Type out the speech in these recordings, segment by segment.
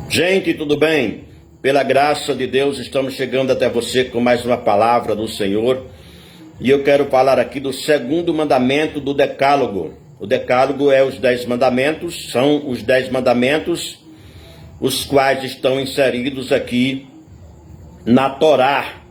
Gente, tudo bem? Pela graça de Deus, estamos chegando até você com mais uma palavra do Senhor. E eu quero falar aqui do segundo mandamento do Decálogo. O Decálogo é os 10 mandamentos, são os 10 mandamentos, os quais estão inseridos aqui na Torá,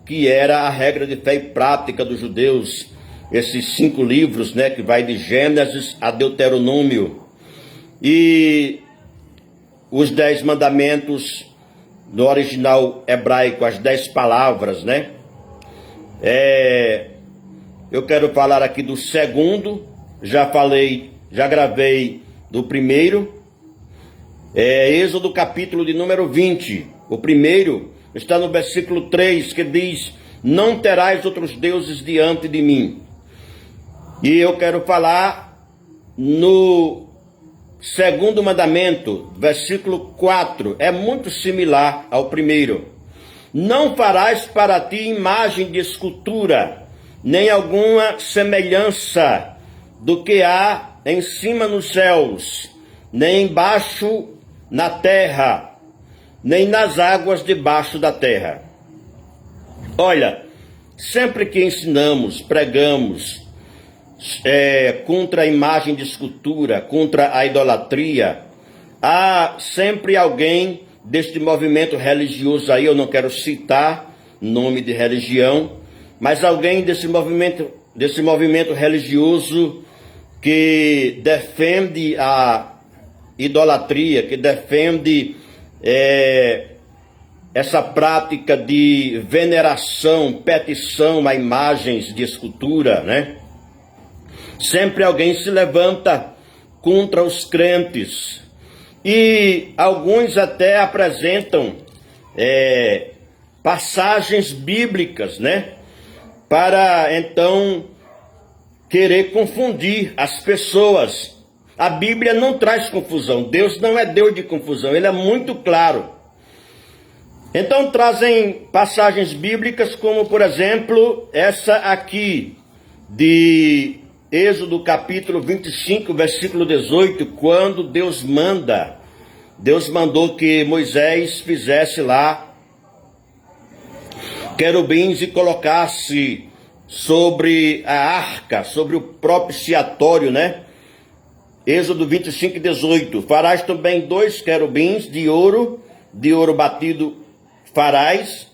que era a regra de fé e prática dos judeus. Esses 5 livros, que vai de Gênesis a Deuteronômio. E os 10 mandamentos no original hebraico, as 10 palavras, eu quero falar aqui do segundo, já gravei do primeiro, Êxodo capítulo de número 20. O primeiro está no versículo 3, que diz: não terás outros deuses diante de mim. E eu quero falar no segundo mandamento, versículo 4, é muito similar ao primeiro. Não farás para ti imagem de escultura, nem alguma semelhança do que há em cima nos céus, nem embaixo na terra, nem nas águas debaixo da terra. Olha, sempre que ensinamos, pregamos, contra a imagem de escultura, contra a idolatria, há sempre alguém deste movimento religioso aí, eu não quero citar nome de religião, mas alguém desse movimento religioso que defende a idolatria, que defende essa prática de veneração, petição a imagens de escultura, Sempre alguém se levanta contra os crentes. E alguns até apresentam passagens bíblicas, para então querer confundir as pessoas. A Bíblia não traz confusão. Deus não é Deus de confusão. Ele é muito claro. Então trazem passagens bíblicas como, por exemplo, essa aqui de Êxodo capítulo 25, versículo 18, quando Deus mandou que Moisés fizesse lá querubins e colocasse sobre a arca, sobre o propiciatório, Êxodo 25, 18, farás também 2 querubins de ouro batido farás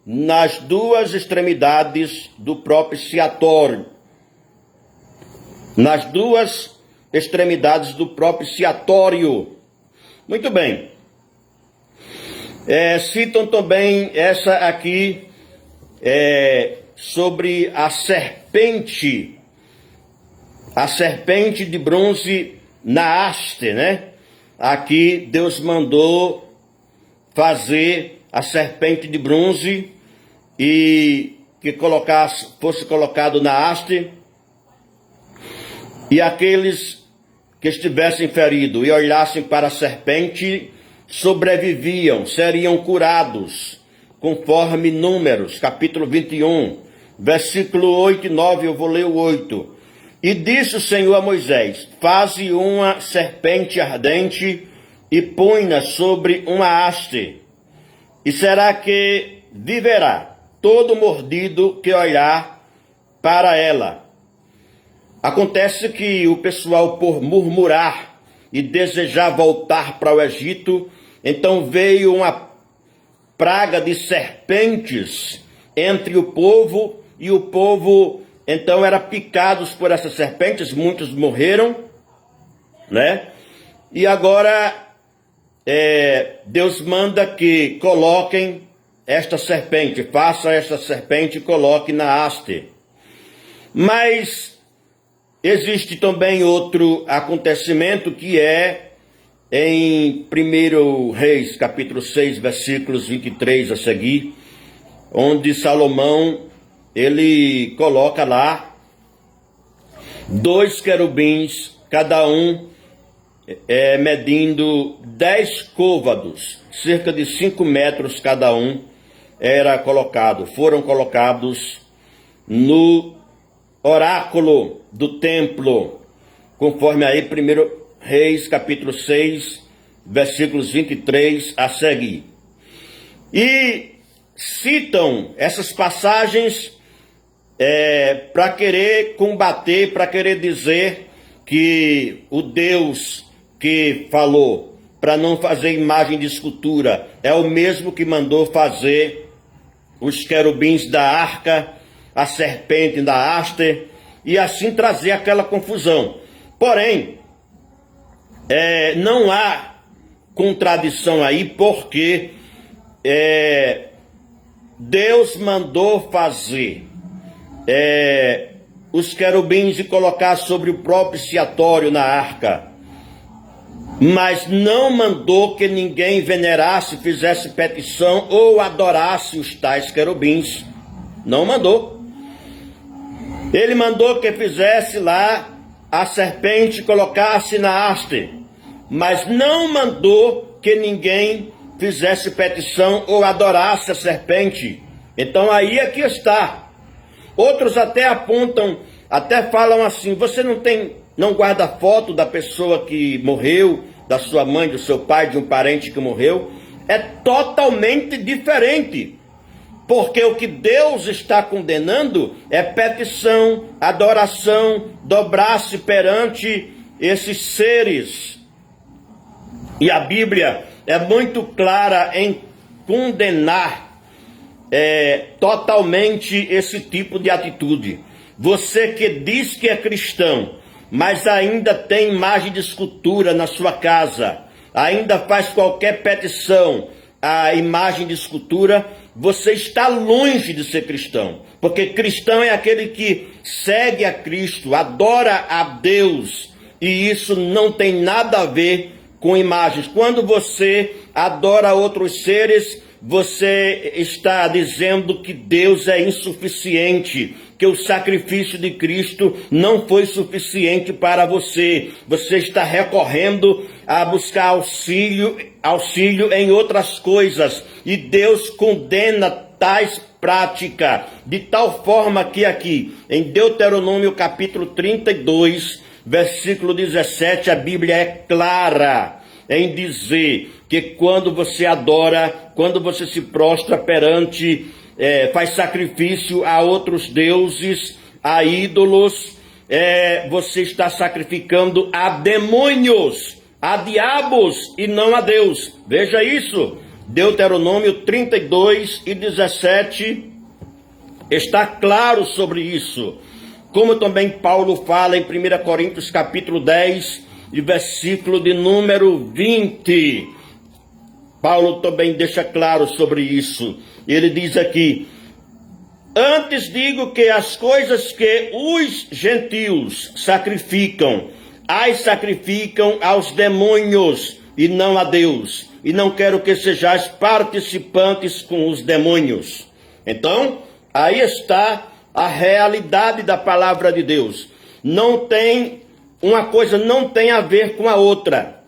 nas 2 extremidades do propiciatório. Nas 2 extremidades do propiciatório. Muito bem. Citam também essa aqui, sobre a serpente de bronze na haste, Aqui Deus mandou fazer a serpente de bronze e que fosse colocado na haste. E aqueles que estivessem feridos e olhassem para a serpente sobreviviam, seriam curados, conforme Números, capítulo 21, versículo 8 e 9, eu vou ler o 8. E disse o Senhor a Moisés: faze uma serpente ardente e põe-na sobre uma haste, e será que viverá todo mordido que olhar para ela. Acontece que o pessoal, por murmurar e desejar voltar para o Egito, então veio uma praga de serpentes entre o povo, e o povo então era picados por essas serpentes, muitos morreram, E agora Deus manda que coloquem esta serpente, faça esta serpente e coloque na haste. Mas existe também outro acontecimento que é em 1 Reis, capítulo 6, versículos 23 a seguir, onde Salomão, ele coloca lá 2 querubins, cada um medindo 10 côvados, cerca de 5 metros cada um, foram colocados no oráculo do templo, conforme aí 1 Reis, capítulo 6, versículos 23 a seguir. E citam essas passagens para querer combater, para querer dizer que o Deus que falou para não fazer imagem de escultura é o mesmo que mandou fazer os querubins da arca, a serpente da haste, e assim trazer aquela confusão. Porém, não há contradição aí, porque Deus mandou fazer os querubins e colocar sobre o propiciatório na arca, mas não mandou que ninguém venerasse, fizesse petição ou adorasse os tais querubins. Não mandou. Ele mandou que fizesse lá a serpente, colocasse na haste, mas não mandou que ninguém fizesse petição ou adorasse a serpente. Então aí é que está. Outros até apontam, até falam assim: você não guarda foto da pessoa que morreu, da sua mãe, do seu pai, de um parente que morreu? É totalmente diferente. Porque o que Deus está condenando é petição, adoração, dobrar-se perante esses seres. E a Bíblia é muito clara em condenar totalmente esse tipo de atitude. Você que diz que é cristão, mas ainda tem imagem de escultura na sua casa, ainda faz qualquer petição à imagem de escultura, você está longe de ser cristão. Porque cristão é aquele que segue a Cristo, adora a Deus, e isso não tem nada a ver com imagens. Quando você adora outros seres, você está dizendo que Deus é insuficiente, que o sacrifício de Cristo não foi suficiente para você. Você está recorrendo a buscar auxílio em outras coisas, e Deus condena tais práticas, de tal forma que aqui, em Deuteronômio capítulo 32, versículo 17, a Bíblia é clara em dizer que quando você adora, quando você se prostra perante, faz sacrifício a outros deuses, a ídolos, você está sacrificando a demônios, a diabos e não a Deus. Veja isso, Deuteronômio 32 e 17 está claro sobre isso. Como também Paulo fala em 1 Coríntios capítulo 10 e versículo de número 20. Paulo também deixa claro sobre isso. Ele diz aqui: antes digo que as coisas que os gentios sacrificam, as sacrificam aos demônios e não a Deus. E não quero que sejais participantes com os demônios. Então, aí está a realidade da palavra de Deus. Não tem, uma coisa não tem a ver com a outra.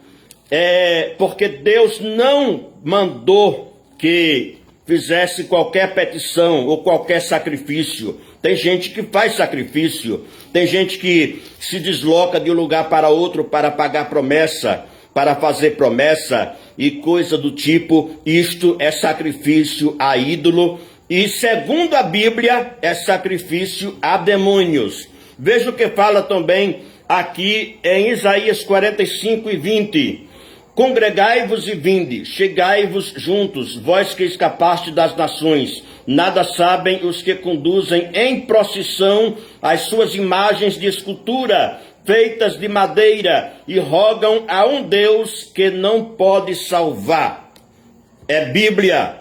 Porque Deus não mandou que fizesse qualquer petição ou qualquer sacrifício. Tem gente que faz sacrifício, tem gente que se desloca de um lugar para outro para pagar promessa, para fazer promessa e coisa do tipo. Isto é sacrifício a ídolo e, segundo a Bíblia, é sacrifício a demônios. Veja o que fala também aqui em Isaías 45 e 20. Congregai-vos e vinde, chegai-vos juntos, vós que escapaste das nações. Nada sabem os que conduzem em procissão as suas imagens de escultura, feitas de madeira, e rogam a um Deus que não pode salvar. É Bíblia.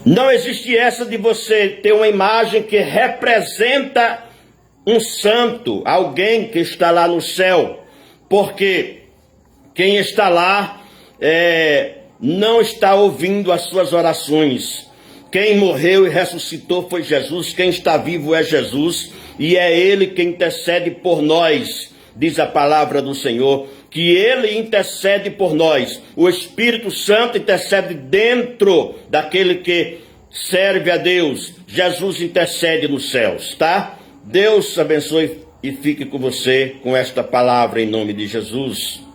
Não existe essa de você ter uma imagem que representa um santo, alguém que está lá no céu, porque quem está lá não está ouvindo as suas orações. Quem morreu e ressuscitou foi Jesus, quem está vivo é Jesus, e é Ele que intercede por nós, diz a palavra do Senhor, que Ele intercede por nós. O Espírito Santo intercede dentro daquele que serve a Deus. Jesus intercede nos céus, tá? Deus abençoe e fique com você com esta palavra em nome de Jesus.